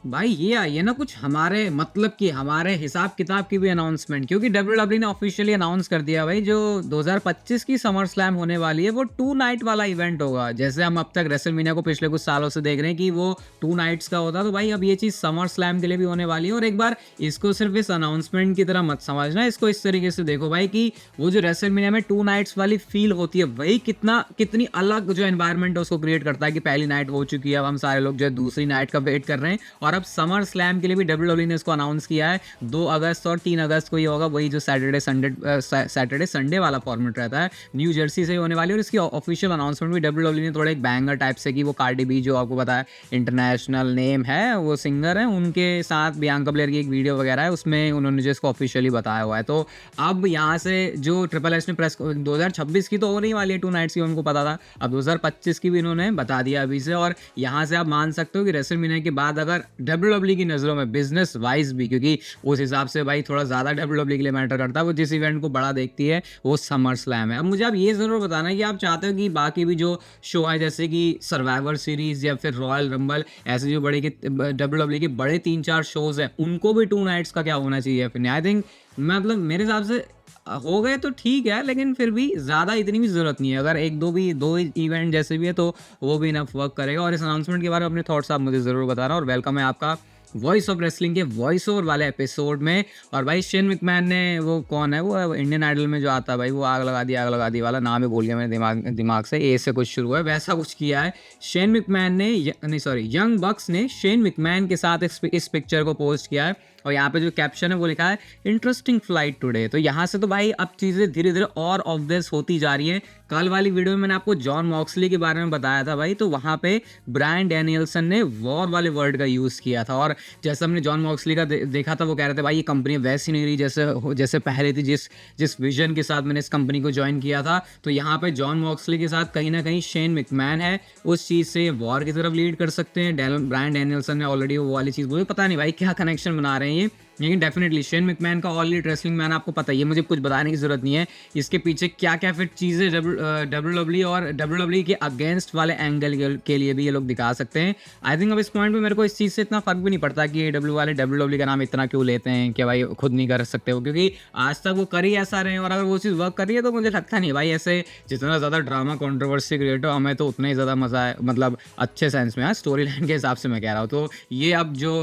भाई ये ना कुछ हमारे मतलब की हमारे हिसाब किताब की भी अनाउंसमेंट, क्योंकि डब्ल्यूडब्ल्यू ने ऑफिशियली अनाउंस कर दिया भाई जो 2025 की समर स्लैम होने वाली है वो 2 नाइट वाला इवेंट होगा। जैसे हम अब तक रेसलमेनिया को पिछले कुछ सालों से देख रहे हैं कि वो 2 नाइट्स का होता, तो भाई अब ये चीज़ समर स्लैम के लिए भी होने वाली है। और एक बार इसको सिर्फ इस अनाउंसमेंट की तरह मत समझना, इसको इस तरीके से देखो भाई कि वो जो रेसलमेनिया में 2 नाइट्स वाली फील होती है वही कितनी अलग जो एनवायरनमेंट है उसको क्रिएट करता है कि पहली नाइट हो चुकी है, अब हम सारे लोग जो है दूसरी नाइट का वेट कर रहे हैं। और अब समर स्लैम के लिए भी डब्ल्यूडब्ल्यू ने इसको अनाउंस किया है 2 अगस्त और 3 अगस्त को ही होगा, वही जो सैटरडे संडे वाला फॉर्मेट रहता है, न्यू जर्सी से ही होने वाली है। और इसकी ऑफिशियल अनाउंसमेंट भी डब्ल्यूडब्ल्यू ने थोड़ा एक बैंगर टाइप से की, वो कार्डी बी जो आपको पता है इंटरनेशनल नेम है, वो सिंगर है, उनके साथ बियांका ब्लेयर की एक वीडियो वगैरह है, उसमें उन्होंने जो इसको ऑफिशियली बताया हुआ है। तो अब यहाँ से जो ट्रिपल एच ने प्रेस 2026 की तो हो नहीं वाली है 2 नाइट्स की, उनको पता था, अब 2025 की भी इन्होंने बता दिया अभी से। और यहाँ से आप मान सकते हो कि रेसलमेनिया के बाद अगर डब्ल्यूडब्ल्यू की नज़रों में बिजनेस वाइज भी, क्योंकि उस हिसाब से भाई थोड़ा ज़्यादा डब्ल्यूडब्ल्यू के लिए मैटर करता है, वो जिस इवेंट को बड़ा देखती है वो समर स्लैम है। अब मुझे आप ये ज़रूर बताना कि आप चाहते हो कि बाकी भी जो शो है जैसे कि सर्वाइवर सीरीज़ या फिर रॉयल रंबल, ऐसे जो बड़े के डब्ल्यूडब्ल्यू के बड़े 3-4 शोज़ हैं उनको भी 2 नाइट्स का क्या होना चाहिए फिर? आई थिंक मतलब मेरे हिसाब से हो गए तो ठीक है, लेकिन फिर भी ज़्यादा इतनी भी ज़रूरत नहीं है। अगर एक दो इवेंट जैसे भी है तो वो भी इनफ वर्क करेगा। और इस अनाउंसमेंट के बारे में अपने थॉट्स आप मुझे ज़रूर बताना। और वेलकम है आपका वॉइस ऑफ रेसलिंग के वॉइस ओवर वाले एपिसोड में। और भाई शेन मैकमैन ने, वो कौन है, वो इंडियन आइडल में जो आता है भाई, वो आग लगा दी वाला नाम है, भूल गया मेरे दिमाग से, ए से कुछ शुरू है, वैसा कुछ किया है शेन मैकमैन ने, नहीं सॉरी यंग बक्स ने शेन मैकमैन के साथ इस पिक्चर को पोस्ट किया है। और यहाँ पे जो कैप्शन है वो लिखा है इंटरेस्टिंग फ्लाइट टुडे। तो यहाँ से तो भाई अब चीज़ें धीरे धीरे और ऑब्वियस होती जा रही हैं। कल वाली वीडियो में मैंने आपको जॉन मॉक्सली के बारे में बताया था भाई, तो वहाँ पे ब्रायन डैनियल्सन ने वॉर वाले वर्ड का यूज़ किया था। और जैसे हमने जॉन मॉक्सली का देखा था, वो कह रहे थे भाई ये कंपनी वैसी नहीं रही जैसे पहले थी, जिस विजन के साथ मैंने इस कंपनी को ज्वाइन किया था। तो यहाँ पे जॉन मॉक्सली के साथ कहीं ना कहीं शेन मैकमैन है, उस चीज़ से वॉर की तरफ लीड कर सकते हैं। ब्रायन डैनियल्सन ने ऑलरेडी वो वाली चीज़ बोली, पता नहीं भाई क्या कनेक्शन बना रहे हैं ये, लेकिन डेफिनेटली शेन मैकमैन का ऑल लीड रेसलिंग मैन आपको पता ही है, मुझे कुछ बताने की जरूरत नहीं है इसके पीछे क्या क्या फिर चीज़ें डब्ल्यूडब्ल्यू और डब्ल्यूडब्ल्यू के अगेंस्ट वाले एंगल के लिए भी ये लोग दिखा सकते हैं। आई थिंक अब इस पॉइंट पे मेरे को इस चीज़ से इतना फर्क भी नहीं पड़ता कि AEW वाले डब्ल्यूडब्ल्यू का नाम इतना क्यों लेते हैं कि भाई खुद नहीं कर सकते हो, क्योंकि आज तक वो कर ही ऐसा रहे हैं। और अगर वो चीज़ वर्क कर रही है तो मुझे लगता नहीं भाई ऐसे जितना ज़्यादा ड्रामा कॉन्ट्रोवर्सी क्रिएट हो, हमें तो उतना ही ज़्यादा मज़ा है, मतलब अच्छे सेंस में, स्टोरी लाइन के हिसाब से मैं कह रहा हूँ। तो ये अब जो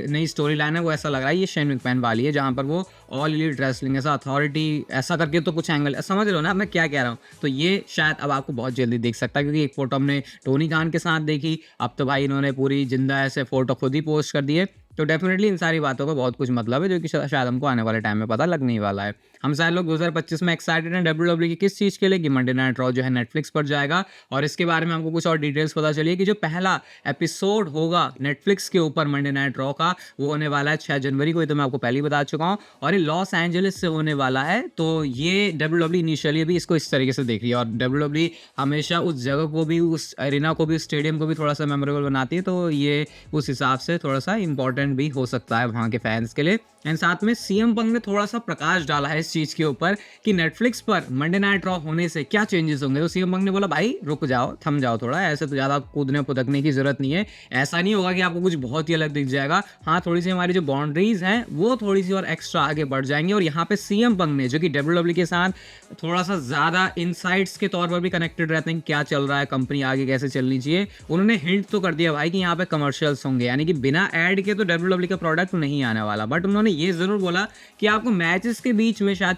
नई स्टोरी लाइन है वो ऐसा लग रहा है ये शेन मैकमैन वाली है, जहाँ पर वो ऑल एलीट रेसलिंग ऐसा अथॉरिटी ऐसा करके तो कुछ एंगल, समझ लो ना मैं क्या कह रहा हूँ। तो ये शायद अब आपको बहुत जल्दी दिख सकता है, क्योंकि एक फोटो हमने टोनी खान के साथ देखी, अब तो भाई इन्होंने पूरी जिंदा ऐसे फोटो खुद ही पोस्ट कर दिए। तो डेफिनेटली इन सारी बातों का बहुत कुछ मतलब है, जो कि शायद हमको आने वाले टाइम में पता लगने ही वाला है। हम सारे लोग 2025 में एक्साइटेड हैं डब्ल्यूडब्ल्यू की किस चीज़ के लिए, कि मंडे नाइट रॉ जो है नेटफ्लिक्स पर जाएगा। और इसके बारे में हमको कुछ और डिटेल्स पता चली है कि जो पहला एपिसोड होगा नेटफ्लिक्स के ऊपर मंडे नाइट रॉ का, वो होने वाला है 6 जनवरी को, ये तो मैं आपको पहले ही बता चुका हूँ। और ये लॉस एंजलिस से होने वाला है। तो ये डब्ल्यूडब्ल्यू इनिशियली भी इसको इस तरीके से देख रही है, और डब्ल्यूडब्ल्यू हमेशा उस जगह को भी, उस एरिना को भी, उस स्टेडियम को भी थोड़ा सा मेमोरेबल बनाती है। तो ये उस हिसाब से थोड़ा सा इंपॉर्टेंट भी हो सकता है वहाँ के फैंस के लिए। एंड साथ में सीएम पंग ने थोड़ा सा प्रकाश डाला है इस चीज़ के ऊपर कि नेटफ्लिक्स पर मंडे नाइट रॉ होने से क्या चेंजेस होंगे। तो सीएम पंग ने बोला भाई रुक जाओ, थम जाओ थोड़ा, ऐसे तो ज़्यादा कूदने पुदकने की जरूरत नहीं है, ऐसा नहीं होगा कि आपको कुछ बहुत ही अलग दिख जाएगा। हाँ, थोड़ी सी हमारी जो बाउंड्रीज हैं वो थोड़ी सी और एक्स्ट्रा आगे बढ़ जाएंगी। और यहाँ पे सीएम पंग ने, जो कि डब्ल्यूडब्ल्यू के साथ थोड़ा सा ज़्यादा इनसाइट्स के तौर पर भी कनेक्टेड रहते हैं, क्या चल रहा है, कंपनी आगे कैसे चलनी चाहिए, उन्होंने हिंट तो कर दिया भाई कि यहाँ पे कमर्शियल्स होंगे, यानी कि बिना ऐड के तो डब्ल्यूडब्ल्यू का प्रोडक्ट नहीं आने वाला। बट उन्होंने ये ज़रूर बोला कि आपको मैचेस के बीच में शायद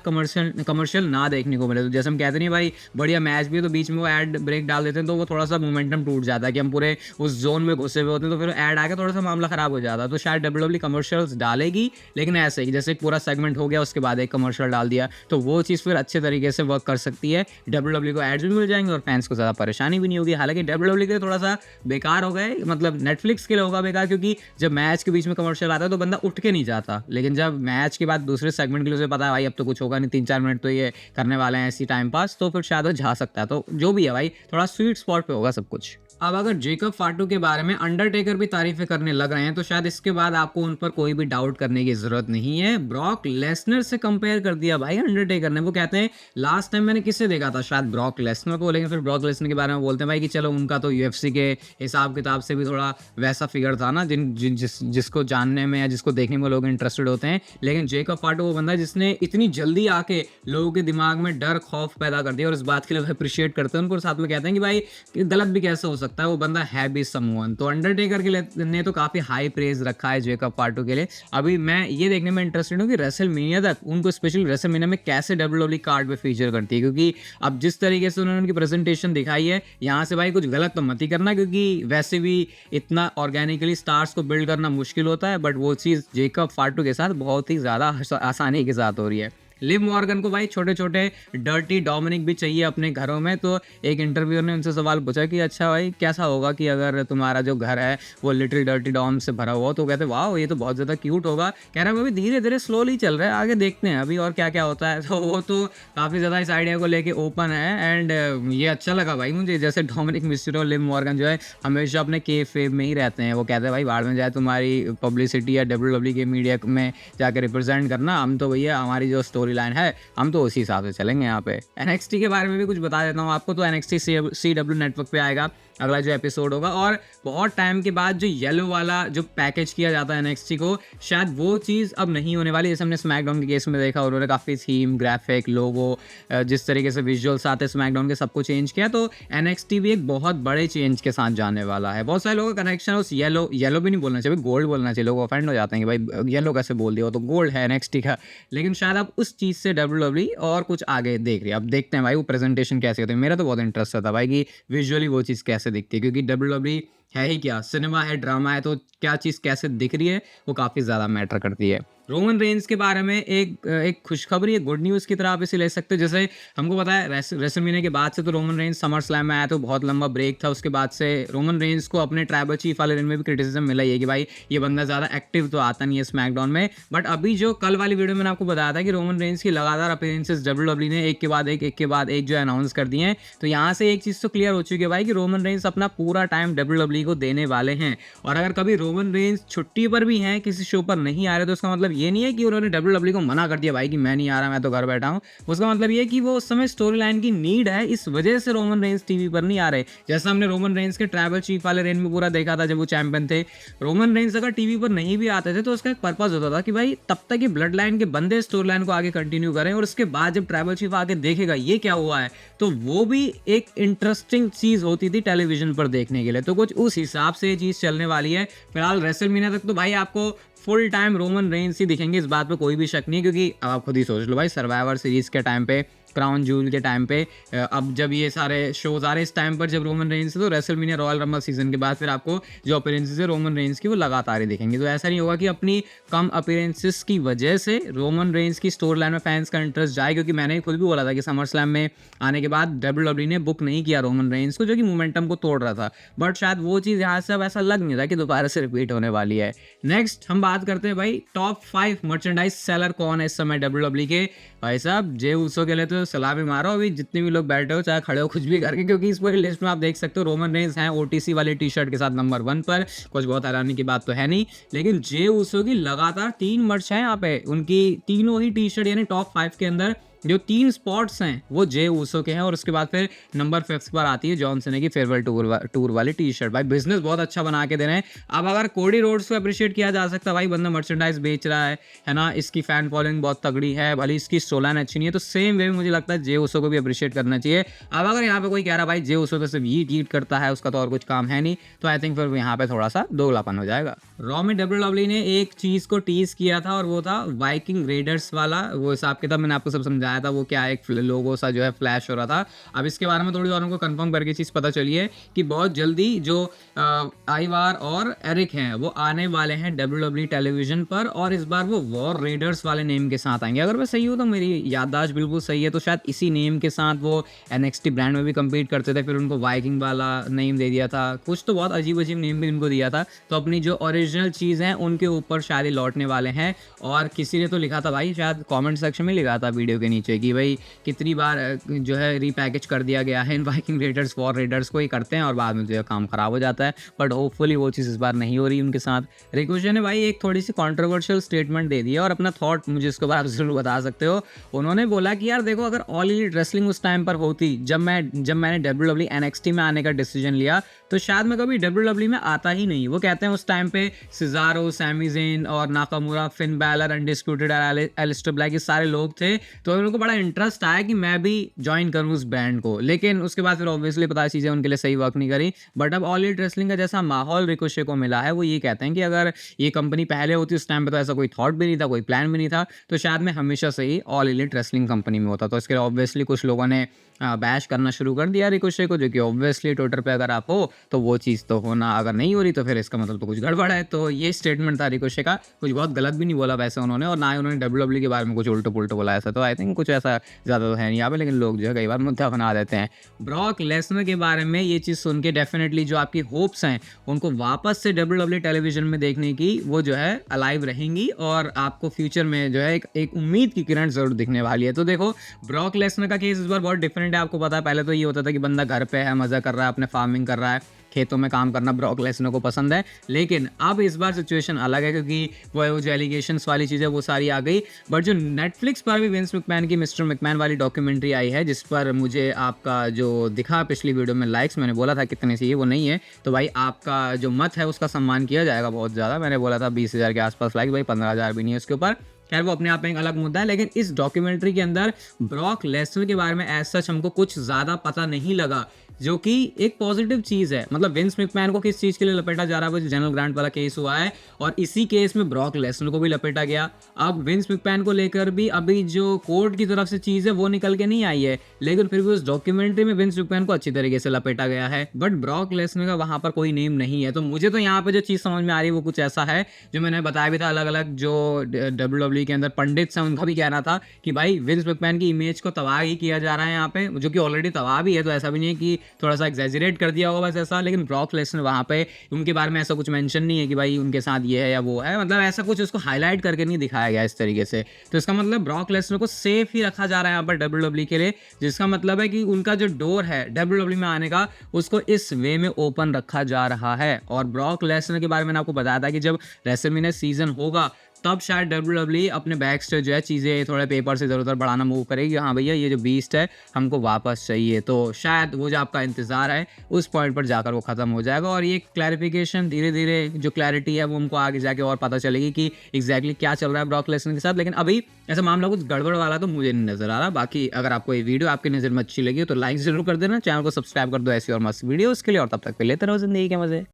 कमर्शियल ना देखने को मिले। तो जैसे हम कहते नहीं भाई बढ़िया मैच भी है तो बीच में वो ऐड ब्रेक डाल देते हैं, तो वो थोड़ा सा मोमेंटम टूट जाता है कि हम पूरे उस जोन में घुसे हुए होते हैं, तो फिर ऐड आके थोड़ा सा मामला खराब हो जाता है। तो शायद डब्ल्यूडब्ल्यू कमर्शियल्स डालेगी, लेकिन ऐसे ही जैसे एक पूरा सेगमेंट हो गया उसके बाद एक कमर्शियल डाल दिया, तो वो चीज़ फिर अच्छे तरीके से वर्क कर सकती है। डब्ल्यूडब्ल्यू को एड्स भी मिल जाएंगे और फैंस को ज़्यादा परेशानी भी नहीं होगी। हालांकि डब्ल्यूडब्ल्यू के लिए थोड़ा सा बेकार हो गए, मतलब नेटफ्लिक्स के लिए होगा बेकार, क्योंकि जब मैच के बीच में कमर्शियल आता है तो बंदा उठ के नहीं जाता, लेकिन जब मैच के बाद दूसरे सेगमेंट के लिए उसे पता है भाई अब तो कुछ होगा नहीं, 3-4 मिनट तो ये करने वाले हैं ऐसी टाइम पास, तो फिर शायद वो जा सकता है। तो जो भी है भाई थोड़ा स्वीट स्पॉट पे होगा सब कुछ। अब अगर जेकब फाटू के बारे में अंडरटेकर भी तारीफें करने लग रहे हैं तो शायद इसके बाद आपको उन पर कोई भी डाउट करने की जरूरत नहीं है। ब्रॉक लेसनर से कंपेयर कर दिया भाई अंडरटेकर ने। वो कहते हैं लास्ट टाइम मैंने किससे देखा था, शायद ब्रॉक लेसनर को, लेकिन फिर ब्रॉक लेसनर के बारे में बोलते हैं भाई कि चलो उनका तो यूएफसी के हिसाब किताब से भी थोड़ा वैसा फिगर था ना जिसको जानने में या जिसको देखने में लोग इंटरेस्टेड होते हैं। लेकिन जेकब फाटू वो बंदा है जिसने इतनी जल्दी आके लोगों के दिमाग में डर खौफ पैदा कर दिया, और इस बात के लिए अप्रिशिएट करते हैं उनको, साथ में कहते हैं कि भाई गलत भी कैसे हो सकता है, वो बंदा है भी समवन। तो अंडरटेकर के लिए ने तो काफी हाई प्रेज रखा है जेकब फाटू के लिए। अभी मैं ये देखने में इंटरेस्टेड हूँ कि रेसलमेनिया तक उनको स्पेशली रेसलमेनिया में कैसे डब्ल्यूडब्ल्यूई कार्ड पे फीचर करती है, क्योंकि अब जिस तरीके से उन्होंने उनकी प्रेजेंटेशन दिखाई है यहाँ से भाई कुछ गलत तो मत ही करना, क्योंकि वैसे भी इतना ऑर्गेनिकली स्टार्स को बिल्ड करना मुश्किल होता है, बट वो चीज़ जेकब फाटू के साथ बहुत ही ज़्यादा आसानी के साथ हो रही है। लिव मॉर्गन को भाई छोटे छोटे डर्टी डोमिनिक भी चाहिए अपने घरों में। तो एक इंटरव्यूअर ने उनसे सवाल पूछा कि अच्छा भाई कैसा होगा कि अगर तुम्हारा जो घर है वो लिटिल डर्टी डॉम से भरा हुआ हो, तो कहते वाह ये तो बहुत ज़्यादा क्यूट होगा। कह रहा है अभी धीरे धीरे स्लोली चल रहा है, आगे देखते हैं अभी और क्या क्या होता है। तो वो तो काफ़ी ज़्यादा इस आइडिया को लेके ओपन है, एंड ये अच्छा लगा भाई मुझे। जैसे डोमिनिक मिस्टीरियो और लिव मॉर्गन जो है हमेशा अपने के फेव में ही रहते हैं। वो कहते हैं भाई बाहर में जाए तुम्हारी पब्लिसिटी या डब्ल्यूडब्ल्यूई के मीडिया में जाकर रिप्रेजेंट करना, हम तो भैया हमारी जो स्टोरी लाइन है हम तो उसी हिसाब से चलेंगे। यहाँ पे एनएक्सटी के बारे में भी कुछ बता देता हूँ आपको। तो एनएक्सटी CW नेटवर्क पे आएगा अगला जो एपिसोड होगा, और बहुत टाइम के बाद जो येलो वाला जो पैकेज किया जाता है एनएक्सटी को, शायद वो चीज़ अब नहीं होने वाली। जैसे हमने स्मैकडाउन के केस में देखा, उन्होंने काफ़ी थीम ग्राफिक लोगो जिस तरीके से विजुअल्स आते हैं स्मैकडाउन के सबको चेंज किया। तो एनएक्सटी भी एक बहुत बड़े चेंज के साथ जाने वाला है। बहुत सारे लोगों का कनेक्शन उस येलो भी नहीं बोलना चाहिए, गोल्ड बोलना चाहिए। लोग ऑफेंड हो जाते हैं कि भाई येलो कैसे बोल दिया, वो तो गोल्ड है एनएक्सटी का। लेकिन शायद अब उस चीज़ से डब्ल्यूडब्ल्यूई और कुछ आगे देख रही है। अब देखते हैं भाई वो प्रेजेंटेशन कैसे होती है। मेरा तो बहुत इंटरेस्ट था भाई कि विजुअली वो चीज़ कैसे दिखती है, क्योंकि डब्ल्यूडब्ल्यूई है ही क्या, सिनेमा है, ड्रामा है, तो क्या चीज़ कैसे दिख रही है वो काफ़ी ज़्यादा मैटर करती है। रोमन रेंज के बारे में एक खुशखबरी, एक गुड न्यूज़ की तरह आप इसे ले सकते हो। जैसे हमको पता है रेसलमेनिया के बाद से तो रोमन रेंज समर स्लैम में आया तो बहुत लंबा ब्रेक था। उसके बाद से रोमन रेंज को अपने ट्राइबल चीफ वाले रेन में भी क्रिटिसिज्म मिला ही है कि भाई ये बंदा ज़्यादा एक्टिव तो आता नहीं है स्मैकडाउन में। बट अभी जो कल वाली वीडियो में मैंने आपको बताया था कि रोमन रेंज की लगातार अपीयरेंसेस डब्ल्यूडब्ल्यूई ने एक के बाद एक जो अनाउंस कर दिए हैं। तो यहाँ से एक चीज़ तो क्लियर हो चुकी है भाई कि रोमन रेंज अपना पूरा टाइम डब्ल्यूडब्ल्यूई को देने वाले हैं। और अगर कभी रोमन रेंज छुट्टी पर भी हैं, किसी शो पर नहीं आ रहे, तो उसका मतलब ये नहीं है कि उन्होंने डब्ल्यूडब्ल्यूई को मना कर दिया भाई कि मैं नहीं आ रहा, मैं तो घर बैठा हूँ। उसका मतलब ये कि वो उस समय स्टोरी लाइन की नीड है, इस वजह से रोमन रेंज टीवी पर नहीं आ रहे। जैसा हमने रोमन रेंज के ट्राइबल चीफ वाले रेन में पूरा देखा था जब वो चैंपियन थे। रोमन रेंज अगर टीवी पर नहीं भी आते थे तो उसका एक पर्पज होता था कि भाई तब तक ये ब्लड लाइन के बंदे स्टोरी लाइन को आगे कंटिन्यू करें, और उसके बाद जब ट्राइबल चीफ आके देखेगा ये क्या हुआ है, तो वो भी एक इंटरेस्टिंग चीज होती थी टेलीविजन पर देखने के लिए। तो कुछ उस हिसाब से ये चीज चलने वाली है। फिलहाल रेसलमेनिया तक तो भाई आपको फुल टाइम रोमन रेंज ही दिखेंगे, इस बात पे कोई भी शक नहीं है। क्योंकि आप खुद ही सोच लो भाई, सर्वाइवर सीरीज के टाइम पे, क्राउन जूल के टाइम पे, अब जब ये सारे शोज आ रहे इस टाइम पर जब रोमन रेंज से, तो रेसलमेनिया रॉयल रंबल सीजन के बाद फिर आपको जो अपीयरेंसेस है रोमन रेंज की वो लगातार ही दिखेंगे। तो ऐसा नहीं होगा कि अपनी कम अपीयरेंसेस की वजह से रोमन रेंज की स्टोरी लाइन में फैंस का इंटरेस्ट जाए। क्योंकि मैंने खुद भी बोला था कि समर स्लैम में आने के बाद डब्ल्यूडब्ल्यूई ने बुक नहीं किया रोमन रेंज को, जो कि मोमेंटम को तोड़ रहा था। बट शायद वो चीज़ यहाँ से अब ऐसा लग नहीं रहा कि दोबारा से रिपीट होने वाली है। नेक्स्ट हम बात करते हैं भाई टॉप 5 मर्चेंडाइज सेलर कौन है इस समय डब्ल्यूडब्ल्यूई के। भाई साहब जे उसो के लिए तो सलामी मारो अभी, जितने भी लोग बैठे हो चाहे खड़े हो कुछ भी करके, क्योंकि इस पूरी लिस्ट में आप देख सकते हो रोमन रेंज हैं ओटीसी वाली टी शर्ट के साथ नंबर 1 पर। कुछ बहुत हैरानी की बात तो है नहीं, लेकिन जे उसो की लगातार 3 मर्च है यहाँ पे, उनकी तीनों ही टी शर्ट यानी टॉप 5 के अंदर जो 3 स्पॉट्स हैं वो जे ऊसो के हैं। और उसके बाद फिर नंबर 5 पर आती है जॉन सीना की फेयरवेल टूर वाली टी शर्ट। भाई बिजनेस बहुत अच्छा बना के दे रहे हैं। अब अगर कोडी रोड्स को अप्रिशिएट किया जा सकता है, भाई बंदा मर्चेंडाइज बेच रहा है ना, इसकी फैन फॉलोइंग बहुत तगड़ी है, भले इसकी स्टोरी अच्छी नहीं है, तो सेम वे में मुझे लगता है जे ऊसो को भी अप्रिशिएट करना चाहिए। अब अगर यहाँ पे कोई कह रहा भाई जे ऊसो तो सिर्फ ईट करता है, उसका तो और कुछ काम है नहीं, तो आई थिंक फिर यहाँ पे थोड़ा सा दोगलापन हो जाएगा। रॉ में डब्ल्यूडब्ल्यूई ने एक चीज को टीज किया था और वो था वाइकिंग रेडर्स वाला वो हिसाब किताब। मैंने आपको सब समझाया था वो क्या एक लोगो सा जो है फ्लैश हो रहा था। अब इसके बारे में थोड़ी और हमको कंफर्म करके चीज़ पता चली है कि बहुत जल्दी जो आईवार और एरिक हैं वो आने वाले हैं डब्ल्यूडब्ल्यूई टेलीविजन पर, और इस बार वो वॉर रेडर्स वाले नेम के साथ आएंगे। अगर मैं सही हूँ तो मेरी याददाश्त बिल्कुल सही है, तो शायद इसी नेम के साथ वो एनएक्सटी ब्रांड में भी कम्पीट करते थे, फिर उनको वाइकिंग वाला नेम दे दिया था, कुछ तो बहुत अजीब नेम भी इनको दिया था। तो अपनी जो ओरिजिनल चीज़ हैं उनके ऊपर शायद ये लौटने वाले हैं। और किसी ने तो लिखा था भाई, शायद कमेंट सेक्शन में लिखा था वीडियो के नीचे कि भाई कितनी बार जो है रीपैकेज कर दिया गया है इन वाइकिंग रेडर्स वॉर रेडर्स को, ही करते हैं और बाद में जो है काम खराब हो जाता है। बट होपफुली वो चीज़ इस बार नहीं हो रही उनके साथ। रिकोशे ने भाई एक थोड़ी सी कंट्रोवर्शियल स्टेटमेंट दे दिया और अपना थॉट मुझे इसके बाद ज़रूर बता सकते हो। उन्होंने बोला कि यार देखो, अगर ऑल एलीट रेसलिंग उस टाइम पर होती जब मैंने WWE NXT में आने का डिसीजन लिया, तो शायद मैं कभी WWE में आता ही नहीं। वो कहते हैं उस टाइम पे सिजारो, सैमी ज़ेन और Nakamura, Finn Balor, undisputed, Aleister Black, ये सारे लोग थे। तो उनको बड़ा इंटरेस्ट आया कि मैं भी ज्वाइन करूँ उस ब्रांड को। लेकिन उसके बाद फिर ऑब्वियसली पता चीज़ें उनके लिए सही वर्क नहीं करी। बट अब ऑल एलीट रेसलिंग का जैसा माहौल रिकोशे को मिला है, वो ये कहते हैं कि अगर ये कंपनी पहले होती उस टाइम पे, तो ऐसा कोई थॉट भी नहीं था, कोई प्लान भी नहीं था, तो शायद मैं हमेशा से ही ऑल एलीट रेसलिंग कंपनी में होता। तो इसके लिए ऑब्वियसली कुछ लोगों ने बैश करना शुरू कर दिया रिकोशे को, जो कि ऑब्वियसली ट्विटर पे अगर आप हो तो वो चीज़ तो होना, अगर नहीं हो रही तो फिर इसका मतलब तो कुछ गड़बड़ है। तो ये स्टेटमेंट था रिकोशे का। कुछ बहुत गलत भी नहीं बोला वैसे उन्होंने, और ना ही उन्होंने WWE के बारे में कुछ उल्टो पुल्टो बोला ऐसा। तो आई थिंक कुछ ऐसा ज़्यादा तो है नहीं यहाँ पे, लेकिन लोग जो है कई बार मुद्दा बना देते हैं। ब्रॉक लेसनर के बारे में ये चीज़ सुन के डेफिनेटली जो आपकी होप्स हैं उनको वापस से WWE टेलीविजन में देखने की, वो जो है अलाइव रहेंगी और आपको फ्यूचर में जो है एक उम्मीद की किरण ज़रूर दिखने वाली है। तो देखो, ब्रॉक लेसनर का केस इस बार बहुत डिफरेंट है। आपको पता है पहले तो ये होता था कि बंदा घर पे है, मज़ा कर रहा है, अपने फार्मिंग कर रहा है, खेतों में काम करना ब्रॉक लेसनर को पसंद है। लेकिन अब इस बार सिचुएशन अलग है, क्योंकि वो जो एलिगेशंस वाली चीज़ें वो सारी आ गई। बट जो नेटफ्लिक्स पर भी विंस मैकमैन की मिस्टर मैकमैन वाली डॉक्यूमेंट्री आई है, जिस पर मुझे आपका जो दिखा पिछली वीडियो में लाइक्स, मैंने बोला था कितने चाहिए, वो नहीं है। तो भाई आपका जो मत है उसका सम्मान किया जाएगा बहुत ज़्यादा। मैंने बोला था 20,000 के आसपास लाइक, भाई 15,000 भी नहीं है उसके ऊपर। खैर वो अपने आप में एक अलग मुद्दा है। लेकिन इस डॉक्यूमेंट्री के अंदर ब्रॉक लेसनर के बारे में एज सच हमको कुछ ज़्यादा पता नहीं लगा, जो कि एक पॉजिटिव चीज़ है। मतलब विंस मैकमैन को किस चीज़ के लिए लपेटा जा रहा है, वो जो जनरल ग्रांट वाला केस हुआ है, और इसी केस में ब्रॉक लेसनर को भी लपेटा गया। अब विंस मैकमैन को लेकर भी अभी जो कोर्ट की तरफ से चीज़ है वो निकल के नहीं आई है, लेकिन फिर भी उस डॉक्यूमेंट्री में विंस मैकमैन को अच्छी तरीके से लपेटा गया है। बट ब्रॉक लेसनर का वहाँ पर कोई नेम नहीं है। तो मुझे तो यहाँ पर जो चीज़ समझ में आ रही है वो कुछ ऐसा है, जो मैंने बताया भी था, अलग अलग जो WWE के अंदर पंडित हैं उनका भी कहना था कि भाई विंस मैकमैन की इमेज को तबाह ही किया जा रहा है यहाँ पे, जो कि ऑलरेडी तबाह भी है। तो ऐसा भी नहीं है कि थोड़ा सा एग्जैजरेट कर दिया होगा बस ऐसा। लेकिन ब्रॉक लेसनर वहाँ पे उनके बारे में ऐसा कुछ मेंशन नहीं है कि भाई उनके साथ ये है या वो है, मतलब ऐसा कुछ उसको हाईलाइट करके नहीं दिखाया गया इस तरीके से। तो इसका मतलब ब्रॉक लेसनर को सेफ ही रखा जा रहा है यहाँ पर WWE के लिए, जिसका मतलब है कि उनका जो डोर है WWE में आने का, उसको इस वे में ओपन रखा जा रहा है। और ब्रॉक लेसनर के बारे में मैंने आपको बताया था कि जब रेसलमेनिया सीजन होगा तब शायद WWE अपने बैक से जो है चीज़ें थोड़े पेपर से इधर उधर बढ़ाना मूव करेगी। हाँ भैया, ये जो बीस्ट है हमको वापस चाहिए। तो शायद वो जो आपका इंतज़ार है उस पॉइंट पर जाकर वो ख़त्म हो जाएगा, और ये क्लैरिफिकेशन धीरे धीरे जो क्लैरिटी है वो हमको आगे जाके और पता चलेगी कि एग्जैक्टली क्या चल रहा है ब्रॉक लेसनर के साथ। लेकिन अभी ऐसा मामला कुछ गड़बड़ वाला तो मुझे नहीं नज़र आ रहा। बाकी अगर आपको ये वीडियो आपकी नज़र में अच्छी लगी तो लाइक ज़रूर कर देना, चैनल को सब्सक्राइब कर दो ऐसी और मस्त वीडियोज़ के लिए, और तब तक के लेते रहो ज़िंदगी के मज़े।